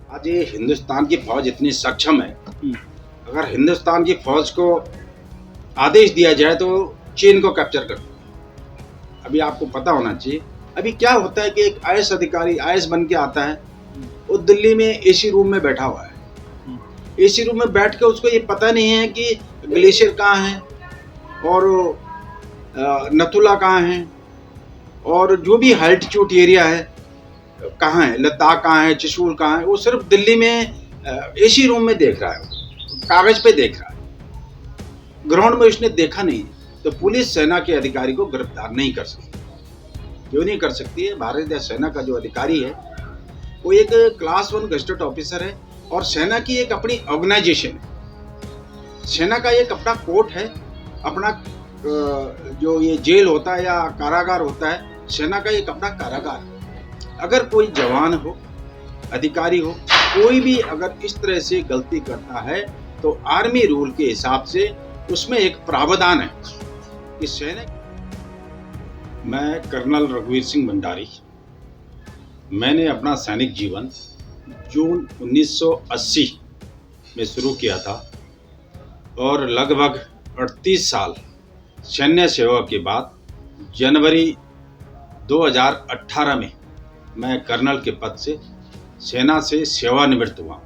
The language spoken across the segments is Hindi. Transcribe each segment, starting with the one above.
आज ये हिंदुस्तान की फौज इतनी सक्षम है, अगर हिंदुस्तान की फौज को आदेश दिया जाए तो चीन को कैप्चर कर दो। अभी आपको पता होना चाहिए, अभी क्या होता है कि एक आईएएस अधिकारी आईएएस बन के आता है, वो दिल्ली में एसी रूम में बैठा हुआ है। एसी रूम में बैठ के उसको ये पता नहीं है कि ग्लेशियर कहाँ है और नथुला कहाँ है और जो भी अल्टीट्यूड एरिया है कहाँ है, लद्दाख कहाँ है, चशूल कहाँ है, वो सिर्फ दिल्ली में एसी रूम में देख रहा है, कागज पे देख रहा है, ग्राउंड में उसने देखा नहीं। तो पुलिस सेना के अधिकारी को गिरफ्तार नहीं कर सकती। क्यों नहीं कर सकती है? भारतीय सेना का जो अधिकारी है वो एक क्लास 1 गजेटेड ऑफिसर है और सेना की एक अपनी ऑर्गेनाइजेशन है। सेना का एक अपना कोर्ट है, अपना जो ये जेल होता है या कारागार होता है, सेना का एक अपना कारागार है। अगर कोई जवान हो, अधिकारी हो, कोई भी अगर इस तरह से गलती करता है तो आर्मी रूल के हिसाब से उसमें एक प्रावधान है कि सैनिक। मैं कर्नल रघुवीर सिंह भंडारी, मैंने अपना सैनिक जीवन जून 1980 में शुरू किया था और लगभग 38 साल सैन्य सेवा के बाद जनवरी 2018 में मैं कर्नल के पद से सेना से सेवानिवृत्त हुआ।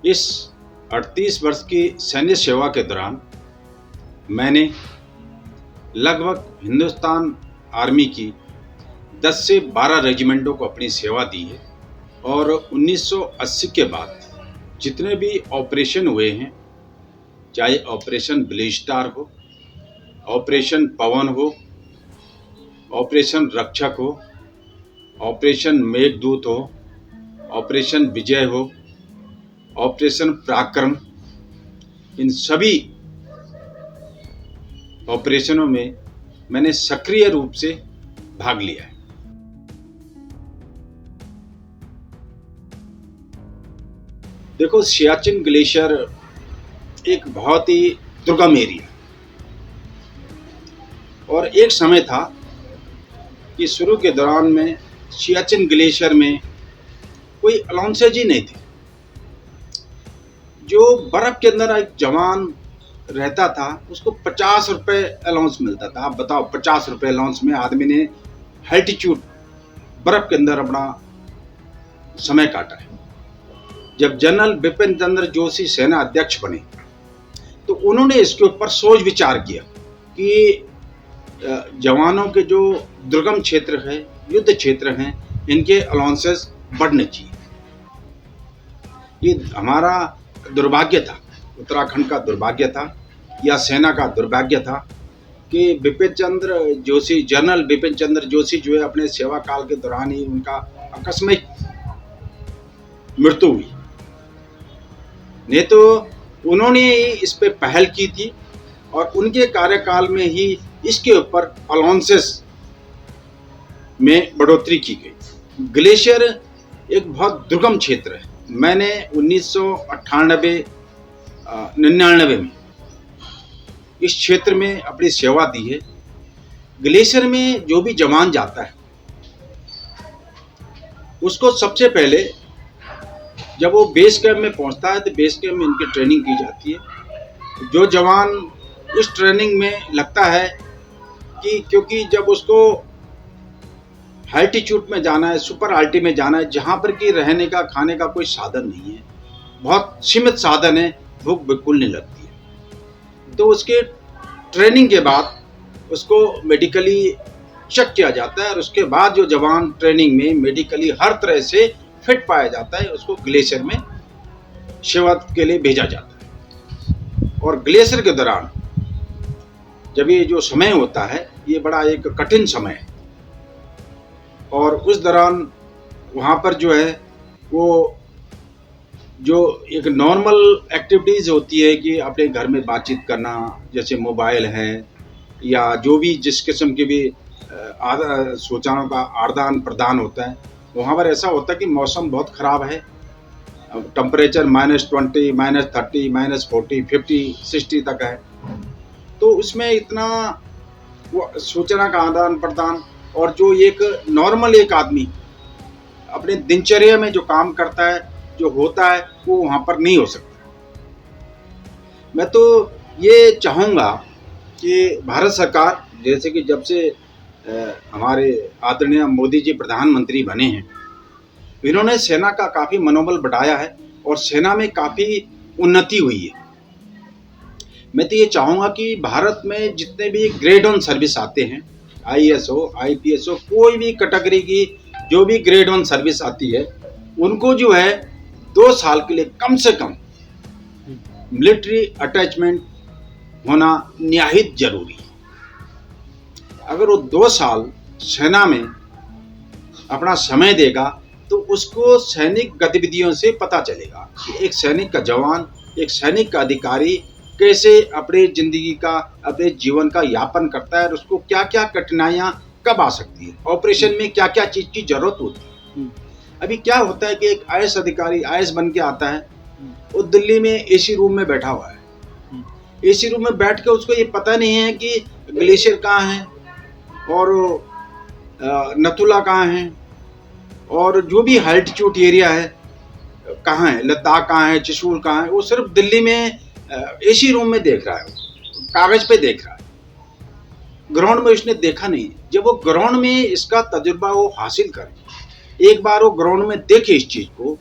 इस 38 वर्ष की सैन्य सेवा के दौरान मैंने लगभग हिंदुस्तान आर्मी की 10 से 12 रेजिमेंटों को अपनी सेवा दी है और 1980 के बाद जितने भी ऑपरेशन हुए हैं, चाहे ऑपरेशन ब्लू स्टार हो, ऑपरेशन पवन हो, ऑपरेशन रक्षक हो, ऑपरेशन मेघदूत हो, ऑपरेशन विजय हो, ऑपरेशन पराक्रम, इन सभी ऑपरेशनों में मैंने सक्रिय रूप से भाग लिया है। देखो, सियाचिन ग्लेशियर एक बहुत ही दुर्गम एरिया और एक समय था कि शुरू के दौरान में सियाचिन ग्लेशियर में कोई अलाउंसेज ही नहीं थे। जो बर्फ के अंदर एक जवान रहता था उसको 50 रुपये अलाउंस मिलता था। आप बताओ, 50 रुपये अलाउंस में आदमी ने एल्टीट्यूड बर्फ के अंदर अपना समय काटा है। जब जनरल बिपिन चंद्र जोशी सेना अध्यक्ष बने तो उन्होंने इसके ऊपर सोच विचार किया कि जवानों के जो दुर्गम क्षेत्र है, युद्ध क्षेत्र हैं, इनके अलाउंसेस बढ़ने चाहिए। ये हमारा दुर्भाग्य था, उत्तराखंड का दुर्भाग्य था या सेना का दुर्भाग्य था कि बिपिन चंद्र जोशी, जनरल बिपिन चंद्र जोशी जो है, अपने सेवा काल के दौरान ही उनका आकस्मिक मृत्यु हुई। नहीं तो उन्होंने ही इस पे पहल की थी और उनके कार्यकाल में ही इसके ऊपर अलाउंसेस में बढ़ोतरी की गई। ग्लेशियर एक बहुत दुर्गम क्षेत्र है। मैंने 1998-99 में इस क्षेत्र में अपनी सेवा दी है। ग्लेशियर में जो भी जवान जाता है उसको सबसे पहले जब वो बेस कैंप में पहुंचता है तो बेस कैंप में इनकी ट्रेनिंग की जाती है। जो जवान उस ट्रेनिंग में लगता है कि क्योंकि जब उसको एल्टीट्यूड में जाना है, सुपर आल्टी में जाना है, जहाँ पर कि रहने का, खाने का कोई साधन नहीं है, बहुत सीमित साधन है, भूख बिल्कुल नहीं लगती है, तो उसके ट्रेनिंग के बाद उसको मेडिकली चेक किया जाता है और उसके बाद जो जवान ट्रेनिंग में मेडिकली हर तरह से फिट पाया जाता है, उसको ग्लेशियर में सेवा के लिए भेजा जाता है। और ग्लेशियर के दौरान जब ये जो समय होता है, ये बड़ा एक कठिन समय है और उस दौरान वहाँ पर जो है वो जो एक नॉर्मल एक्टिविटीज़ होती है कि अपने घर में बातचीत करना, जैसे मोबाइल है या जो भी जिस किस्म के भी सूचनाओं का आदान प्रदान होता है, वहाँ पर ऐसा होता है कि मौसम बहुत ख़राब है, टेम्परेचर -20, -30, -40, -50, -60 तक है, तो उसमें इतना वो सूचना का आदान प्रदान और जो एक नॉर्मल एक आदमी अपने दिनचर्या में जो काम करता है जो होता है वो वहाँ पर नहीं हो सकता। मैं तो ये चाहूँगा कि भारत सरकार, जैसे कि जब से हमारे आदरणीय मोदी जी प्रधानमंत्री बने हैं, इन्होंने सेना का काफ़ी मनोबल बढ़ाया है और सेना में काफ़ी उन्नति हुई है। मैं तो ये चाहूँगा कि भारत में जितने भी ग्रेड वन सर्विस आते हैं, आईएएस हो, आईपीएस हो, कोई भी कैटेगरी की जो भी ग्रेड वन सर्विस आती है, उनको जो है 2 साल के लिए कम से कम मिलिट्री अटैचमेंट होना निहायत जरूरी है। अगर वो 2 साल सेना में अपना समय देगा तो उसको सैनिक गतिविधियों से पता चलेगा कि एक सैनिक का जवान, एक सैनिक का अधिकारी कैसे अपने जिंदगी का, अपने जीवन का यापन करता है और उसको क्या क्या कठिनाइयाँ कब आ सकती है, ऑपरेशन में क्या क्या चीज़ की जरूरत होती है। अभी क्या होता है कि एक आईएएस अधिकारी आईएएस बन के आता है, वो दिल्ली में एसी रूम में बैठा हुआ है। एसी रूम में बैठ के उसको ये पता नहीं है कि ग्लेशियर कहाँ है और नथुला कहाँ है और जो भी अल्टीट्यूड एरिया है कहाँ है, लद्दाख कहाँ है, चशूल कहाँ है। वो सिर्फ दिल्ली में एसी रूम में देख रहा है, कागज पे देख रहा है, ग्राउंड में उसने देखा नहीं। जब वो ग्राउंड में इसका तजुर्बा वो हासिल करे, एक बार वो ग्राउंड में देखे इस चीज़ को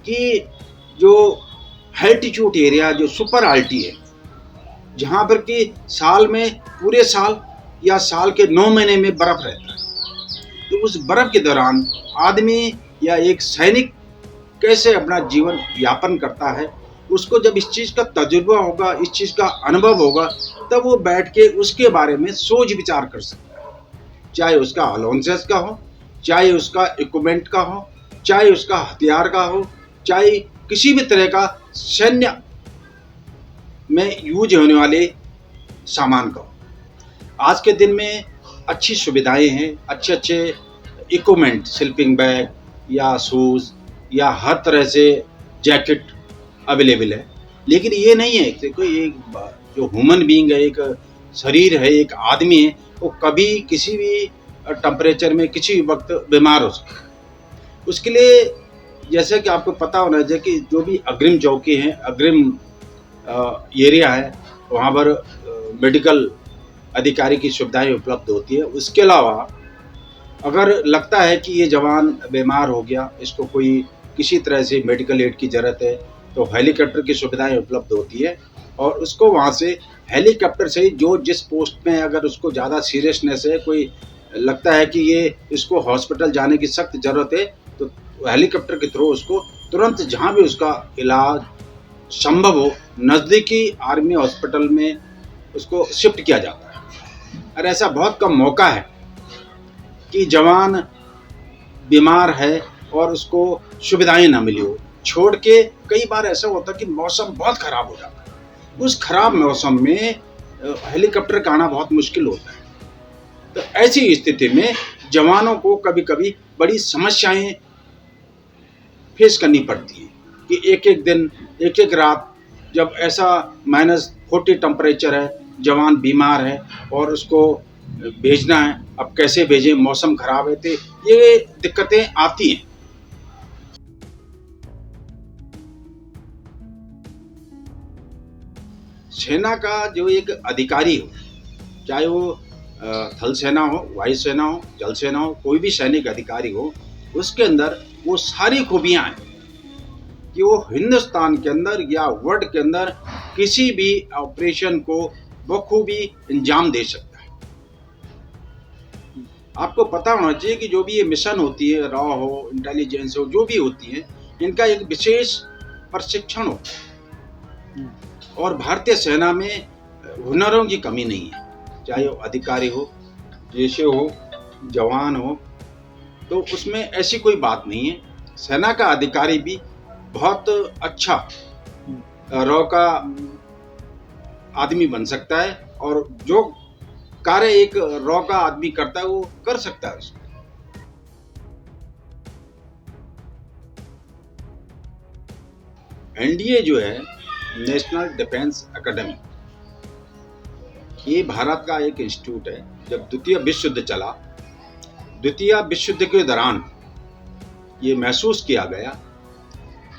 कि जो अल्टीट्यूड एरिया, जो सुपर अल्टी है, जहाँ पर कि साल में पूरे साल या साल के 9 महीने में बर्फ रहता है, तो उस बर्फ के दौरान आदमी या एक सैनिक कैसे अपना जीवन यापन करता है, उसको जब इस चीज़ का तजुर्बा होगा, इस चीज़ का अनुभव होगा, तब वो बैठ के उसके बारे में सोच विचार कर सकता है। चाहे उसका अलाउंसेस का हो, चाहे उसका इक्विपमेंट का हो, चाहे उसका हथियार का हो, चाहे किसी भी तरह का सैन्य में यूज होने वाले सामान का हो। आज के दिन में अच्छी सुविधाएं हैं, अच्छे अच्छे इक्विपमेंट, स्लीपिंग बैग या शूज़ या हर तरह से जैकेट अवेलेबल है। लेकिन ये नहीं है कि कोई एक जो ह्यूमन बीइंग है, एक शरीर है, एक आदमी है, वो कभी किसी भी टेम्परेचर में किसी भी वक्त बीमार हो सकता है। उसके लिए जैसे कि आपको पता होना चाहिए कि जो भी अग्रिम चौकी हैं, अग्रिम एरिया है, वहाँ पर मेडिकल अधिकारी की सुविधाएं उपलब्ध होती है। उसके अलावा अगर लगता है कि ये जवान बीमार हो गया, इसको कोई किसी तरह से मेडिकल एड की ज़रूरत है, तो हेलीकॉप्टर की सुविधाएं उपलब्ध होती है और उसको वहाँ से हेलीकॉप्टर से जो जिस पोस्ट में अगर उसको ज़्यादा सीरियसनेस है, कोई लगता है कि ये इसको हॉस्पिटल जाने की सख्त ज़रूरत है, तो हेलीकॉप्टर के थ्रू उसको तुरंत जहाँ भी उसका इलाज संभव हो नज़दीकी आर्मी हॉस्पिटल में उसको शिफ्ट किया जाता है। और ऐसा बहुत कम मौका है कि जवान बीमार है और उसको सुविधाएं ना मिली हो। छोड़ के कई बार ऐसा होता है कि मौसम बहुत ख़राब हो जाता है, उस खराब मौसम में हेलीकॉप्टर का आना बहुत मुश्किल होता है। तो ऐसी स्थिति में जवानों को कभी कभी बड़ी समस्याएं फेस करनी पड़ती है कि एक एक दिन, एक एक रात जब ऐसा -40 टेम्परेचर है, जवान बीमार है और उसको भेजना है, अब कैसे भेजें, मौसम खराब है, तो ये दिक्कतें आती हैं। सेना का जो एक अधिकारी हो, चाहे वो थल सेना हो, वायु सेना हो, जल सेना हो, कोई भी सैनिक अधिकारी हो, उसके अंदर वो सारी खूबियाँ हैं कि वो हिंदुस्तान के अंदर या वर्ल्ड के अंदर किसी भी ऑपरेशन को बखूबी अंजाम दे सकता है। आपको पता होना चाहिए कि जो भी ये मिशन होती है, रॉ हो, इंटेलिजेंस हो, जो भी होती है, इनका एक विशेष प्रशिक्षण होता है और भारतीय सेना में हुनरों की कमी नहीं है, चाहे वो अधिकारी हो, जैसे हो, जवान हो, तो उसमें ऐसी कोई बात नहीं है। सेना का अधिकारी भी बहुत अच्छा रॉ का आदमी बन सकता है और जो कार्य एक रॉ का आदमी करता है वो कर सकता है उसको। एनडीए जो है, नेशनल डिफेंस एकेडमी, ये भारत का एक इंस्टीट्यूट है। जब द्वितीय विश्व युद्ध चला, द्वितीय विश्व युद्ध के दौरान ये महसूस किया गया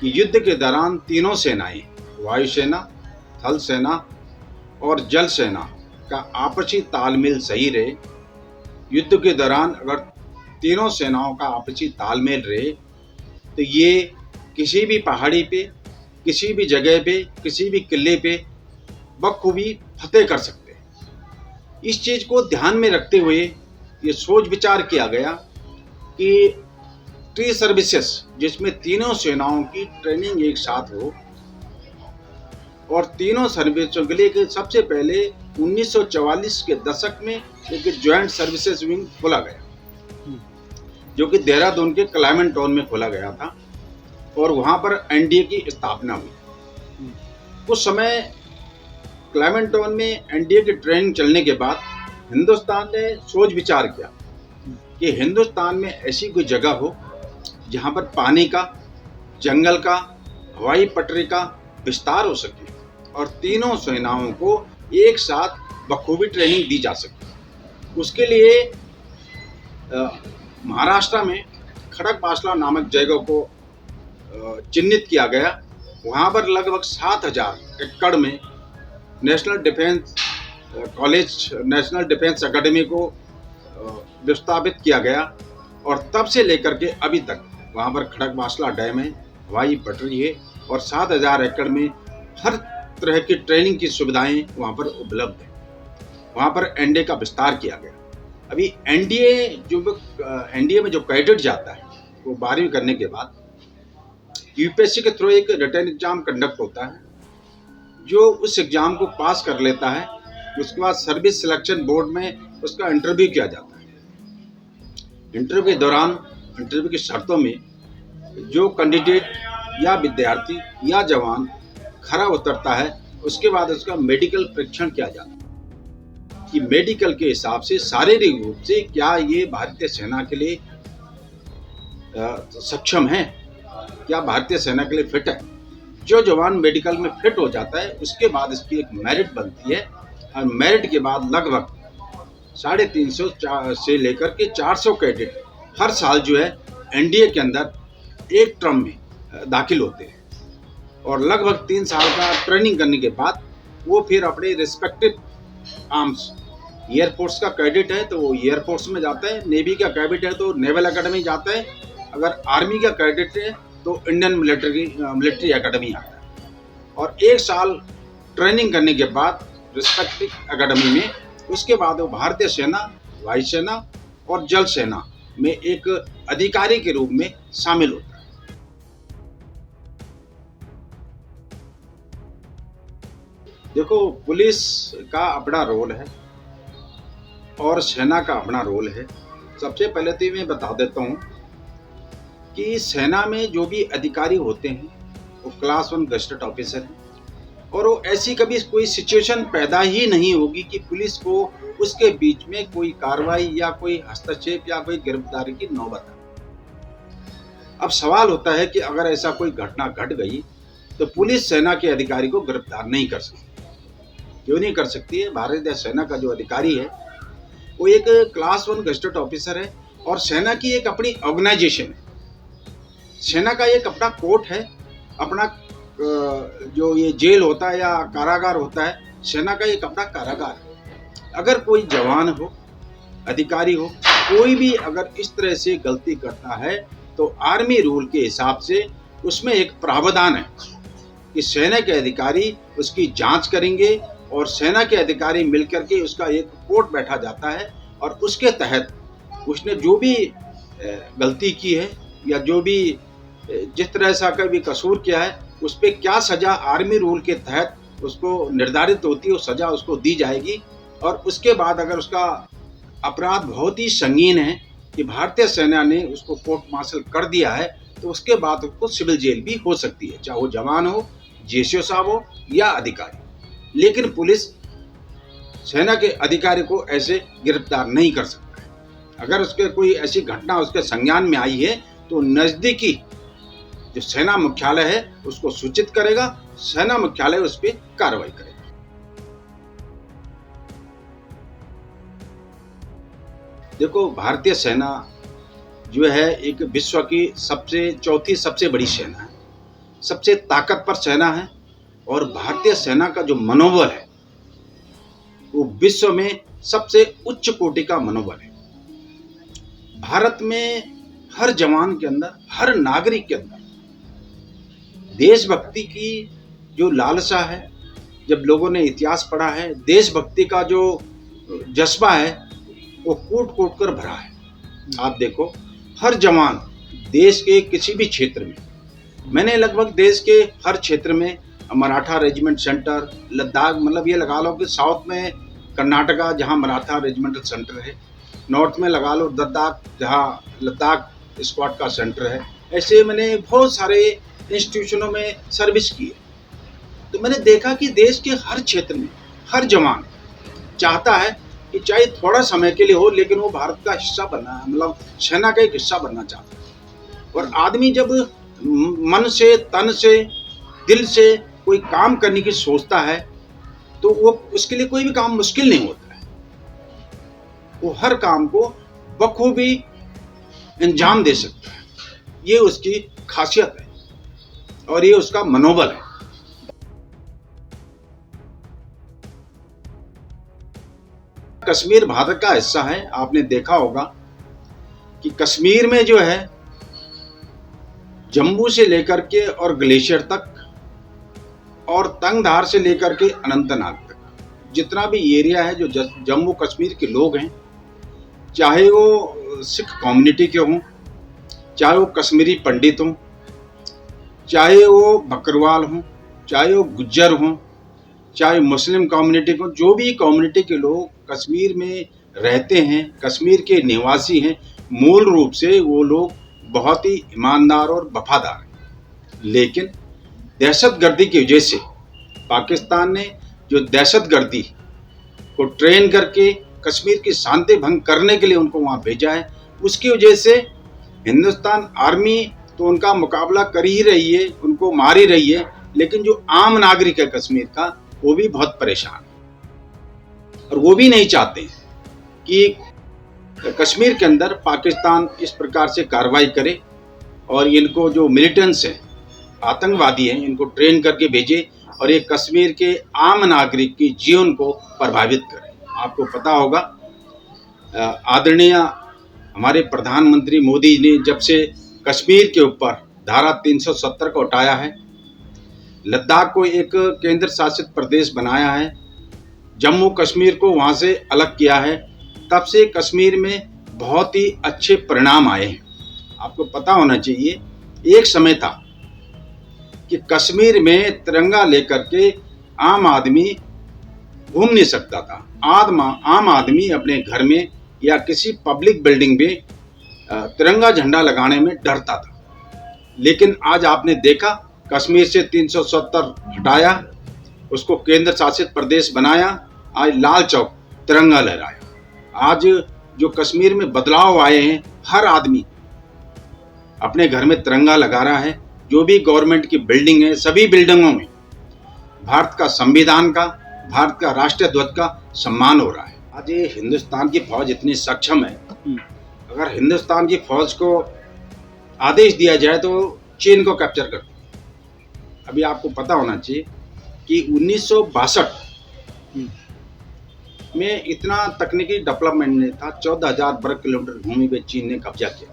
कि युद्ध के दौरान तीनों सेनाएं, वायुसेना, थल सेना और जल सेना का आपसी तालमेल सही रहे। युद्ध के दौरान अगर तीनों सेनाओं का आपसी तालमेल रहे तो ये किसी भी पहाड़ी पे, किसी भी जगह पे, किसी भी किले पे बखूबी फतेह कर सकते हैं। इस चीज़ को ध्यान में रखते हुए ये सोच विचार किया गया कि ट्री सर्विसेज, जिसमें तीनों सेनाओं की ट्रेनिंग एक साथ हो, और तीनों सर्विसों के लिए कि सबसे पहले 1944 के दशक में एक जॉइंट सर्विसेज विंग खोला गया, जो कि देहरादून के क्लाइमेट टाउन में खोला गया था और वहाँ पर एनडीए की स्थापना हुई। उस समय क्लाइमेट टाउन में एनडीए की ट्रेनिंग चलने के बाद हिंदुस्तान ने सोच विचार किया कि हिंदुस्तान में ऐसी कोई जगह हो जहाँ पर पानी का, जंगल का, हवाई पटरी का विस्तार हो सके और तीनों सेनाओं को एक साथ बखूबी ट्रेनिंग दी जा सके। उसके लिए महाराष्ट्र में खड़कवासला नामक जगह को चिन्हित किया गया। वहाँ पर लगभग 7,000 एकड़ में national defence college, national defence academy को विस्थापित किया गया और तब से लेकर के अभी तक वहाँ पर खड़कवासला डैम है, हवाई पटरी है और 7,000 एकड़ में हर तरह की ट्रेनिंग की सुविधाएं वहाँ पर उपलब्ध है। वहाँ पर एनडीए का विस्तार किया गया। अभी एनडीए में जो कैडेट जाता है वो 12वीं करने के बाद यूपीएससी के थ्रू एक रिटन एग्जाम कंडक्ट होता है, जो उस एग्जाम को पास कर लेता है। उसके बाद सर्विस सिलेक्शन बोर्ड में उसका इंटरव्यू किया जाता है। इंटरव्यू के दौरान, इंटरव्यू की शर्तों में जो कैंडिडेट या विद्यार्थी या जवान खरा उतरता है, उसके बाद उसका मेडिकल परीक्षण किया जाता है कि मेडिकल के हिसाब से शारीरिक रूप से क्या ये भारतीय सेना के लिए सक्षम है, क्या भारतीय सेना के लिए फिट है। जो जवान मेडिकल में फिट हो जाता है उसके बाद इसकी एक मेरिट बनती है और मेरिट के बाद लगभग 350 से लेकर के 400 कैडेट हर साल जो है एनडीए के अंदर एक टर्म में दाखिल होते हैं और लगभग 3 साल का ट्रेनिंग करने के बाद वो फिर अपने रिस्पेक्टिव आर्म्स, एयरफोर्स का कैडेट है तो वो एयरफोर्स में जाता है, नेवी का कैडेट है तो नेवल एकेडमी जाता है, अगर आर्मी का कैडेट है तो इंडियन मिलिट्री एकेडमी आता है और 1 साल ट्रेनिंग करने के बाद रिस्पेक्टिव एकेडमी में उसके बाद वो भारतीय सेना, वायुसेना और जल सेना में एक अधिकारी के रूप में शामिल होता है। देखो, पुलिस का अपना रोल है और सेना का अपना रोल है। सबसे पहले तो मैं बता देता हूँ कि सेना में जो भी अधिकारी होते हैं वो क्लास 1 गजेटेड ऑफिसर हैं और वो ऐसी कभी कोई सिचुएशन पैदा ही नहीं होगी कि पुलिस को उसके बीच में कोई कार्रवाई या कोई हस्तक्षेप या कोई गिरफ्तारी की नौबत आए। अब सवाल होता है कि अगर ऐसा कोई घटना घट गई तो पुलिस सेना के अधिकारी को गिरफ्तार नहीं कर सकती। क्यों नहीं कर सकती है? भारतीय सेना का जो अधिकारी है वो एक क्लास 1 गजेटेड ऑफिसर है और सेना की एक अपनी ऑर्गेनाइजेशन है। सेना का एक अपना कोर्ट है, अपना जो ये जेल होता है या कारागार होता है, सेना का एक अपना कारागार है। अगर कोई जवान हो, अधिकारी हो, कोई भी अगर इस तरह से गलती करता है तो आर्मी रूल के हिसाब से उसमें एक प्रावधान है कि सेना के अधिकारी उसकी जांच करेंगे और सेना के अधिकारी मिलकर के उसका एक कोर्ट बैठा जाता है और उसके तहत उसने जो भी गलती की है या जो भी जिस तरह से कभी कसूर किया है उस पर क्या सज़ा आर्मी रूल के तहत उसको निर्धारित होती है, वो सज़ा उसको दी जाएगी। और उसके बाद अगर उसका अपराध बहुत ही संगीन है कि भारतीय सेना ने उसको कोर्ट मार्शल कर दिया है तो उसके बाद उसको सिविल जेल भी हो सकती है, चाहे वो जवान हो, जेसीओ साहब हो या अधिकारी। लेकिन पुलिस सेना के अधिकारी को ऐसे गिरफ्तार नहीं कर सकता है। अगर उसके कोई ऐसी घटना उसके संज्ञान में आई है तो नज़दीकी जो सेना मुख्यालय है उसको सूचित करेगा, सेना मुख्यालय उस पर कार्रवाई करेगा। देखो, भारतीय सेना जो है एक विश्व की चौथी सबसे बड़ी सेना है सबसे ताकतवर सेना है और भारतीय सेना का जो मनोबल है वो विश्व में सबसे उच्च कोटि का मनोबल है। भारत में हर जवान के अंदर, हर नागरिक के अंदर देशभक्ति की जो लालसा है, जब लोगों ने इतिहास पढ़ा है, देशभक्ति का जो जज्बा है वो कूट कूट कर भरा है। आप देखो, हर जवान देश के किसी भी क्षेत्र में, मैंने लगभग देश के हर क्षेत्र में मराठा रेजिमेंट सेंटर, लद्दाख, मतलब ये लगा लो कि साउथ में कर्नाटका जहाँ मराठा रेजिमेंटल सेंटर है, नॉर्थ में लगा लो लद्दाख जहाँ लद्दाख स्क्वाड का सेंटर है, ऐसे मैंने बहुत सारे इंस्टीट्यूशनों में सर्विस की है। तो मैंने देखा कि देश के हर क्षेत्र में हर जवान चाहता है कि चाहे थोड़ा समय के लिए हो, लेकिन वो भारत का हिस्सा बनना है, मतलब सेना का एक हिस्सा बनना चाहता है। और आदमी जब मन से, तन से, दिल से कोई काम करने की सोचता है तो वो उसके लिए कोई भी काम मुश्किल नहीं होता है। वो हर काम को बखूबी अंजाम दे सकता है। ये उसकी खासियत है और ये उसका मनोबल है। कश्मीर भारत का हिस्सा है। आपने देखा होगा कि कश्मीर में जो है जम्मू से लेकर के और ग्लेशियर तक और तंगधार से लेकर के अनंतनाग तक जितना भी एरिया है, जो जम्मू कश्मीर के लोग हैं, चाहे वो सिख कम्युनिटी के हों, चाहे वो कश्मीरी पंडित हों, चाहे वो बकरवाल हों, चाहे वो गुज्जर हों, चाहे मुस्लिम कम्युनिटी को, जो भी कम्युनिटी के लोग कश्मीर में रहते हैं, कश्मीर के निवासी हैं, मूल रूप से वो लोग बहुत ही ईमानदार और वफादार हैं। लेकिन दहशतगर्दी की वजह से पाकिस्तान ने जो दहशतगर्दी को ट्रेन करके कश्मीर की शांति भंग करने के लिए उनको वहाँ भेजा है, उसकी वजह से हिंदुस्तान आर्मी तो उनका मुकाबला कर ही रही है, उनको मार ही रही है, लेकिन जो आम नागरिक है कश्मीर का वो भी बहुत परेशान है। और वो भी नहीं चाहते कि कश्मीर के अंदर पाकिस्तान इस प्रकार से कार्रवाई करे और इनको जो मिलिटेंट्स हैं, आतंकवादी हैं, इनको ट्रेन करके भेजे और ये कश्मीर के आम नागरिक की जीवन को प्रभावित करे। आपको पता होगा, आदरणीय हमारे प्रधानमंत्री मोदी ने जब से कश्मीर के ऊपर धारा 370 को हटाया है, लद्दाख को एक केंद्र शासित प्रदेश बनाया है, जम्मू कश्मीर को वहाँ से अलग किया है, तब से कश्मीर में बहुत ही अच्छे परिणाम आए हैं। आपको पता होना चाहिए, एक समय था कि कश्मीर में तिरंगा लेकर के आम आदमी घूम नहीं सकता था। आम आदमी अपने घर में या किसी पब्लिक बिल्डिंग में तिरंगा झंडा लगाने में डरता था। लेकिन आज आपने देखा, कश्मीर से 370 हटाया, उसको केंद्र शासित प्रदेश बनाया, आज लाल चौक तिरंगा लहराया। आज जो कश्मीर में बदलाव आए हैं, हर आदमी अपने घर में तिरंगा लगा रहा है। जो भी गवर्नमेंट की बिल्डिंग है, सभी बिल्डिंगों में भारत का संविधान का, भारत का राष्ट्रीय ध्वज का सम्मान हो रहा है। आज ये हिंदुस्तान की फौज इतनी सक्षम है, अगर हिंदुस्तान की फौज को आदेश दिया जाए तो चीन को कैप्चर कर दे। अभी आपको पता होना चाहिए कि 1962 में इतना तकनीकी डेवलपमेंट नहीं था। 14,000 वर्ग किलोमीटर भूमि पे चीन ने कब्जा किया।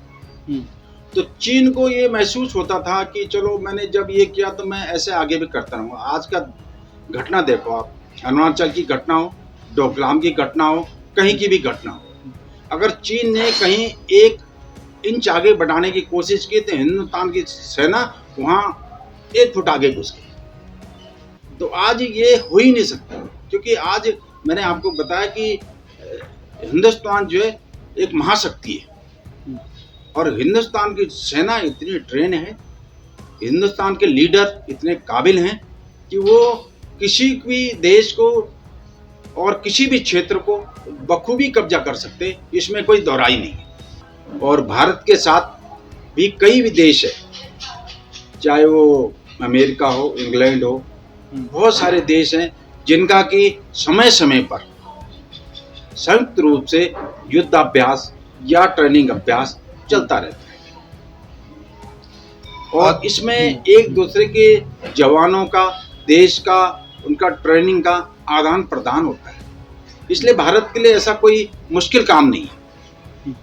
तो चीन को ये महसूस होता था कि चलो मैंने जब ये किया तो मैं ऐसे आगे भी करता रहूँगा। आज का घटना देखो आप, अरुणाचल की घटना हो, डोकलाम की घटना हो, कहीं की भी घटना हो, अगर चीन ने कहीं 1 इंच आगे बढ़ाने की कोशिश की तो हिंदुस्तान की सेना वहाँ 1 फुट आगे घुस गई। तो आज ये हो ही नहीं सकता, क्योंकि आज मैंने आपको बताया कि हिंदुस्तान जो है एक महाशक्ति है और हिंदुस्तान की सेना इतनी ट्रेन है, हिंदुस्तान के लीडर इतने काबिल हैं कि वो किसी भी देश को और किसी भी क्षेत्र को बखूबी कब्जा कर सकते, इसमें कोई दोहराई नहीं। और भारत के साथ भी कई भी देश है, चाहे वो अमेरिका हो, इंग्लैंड हो, बहुत सारे देश हैं जिनका कि समय समय पर संयुक्त रूप से युद्धाभ्यास या ट्रेनिंग अभ्यास चलता रहता है। और इसमें एक दूसरे के जवानों का, देश का, उनका ट्रेनिंग का आदान प्रदान होता है। इसलिए भारत के लिए ऐसा कोई मुश्किल काम नहीं है।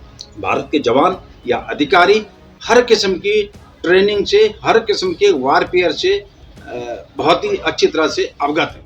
भारत के जवान या अधिकारी हर किस्म की ट्रेनिंग से, हर किस्म के वारफेयर से बहुत ही अच्छी तरह से अवगत है।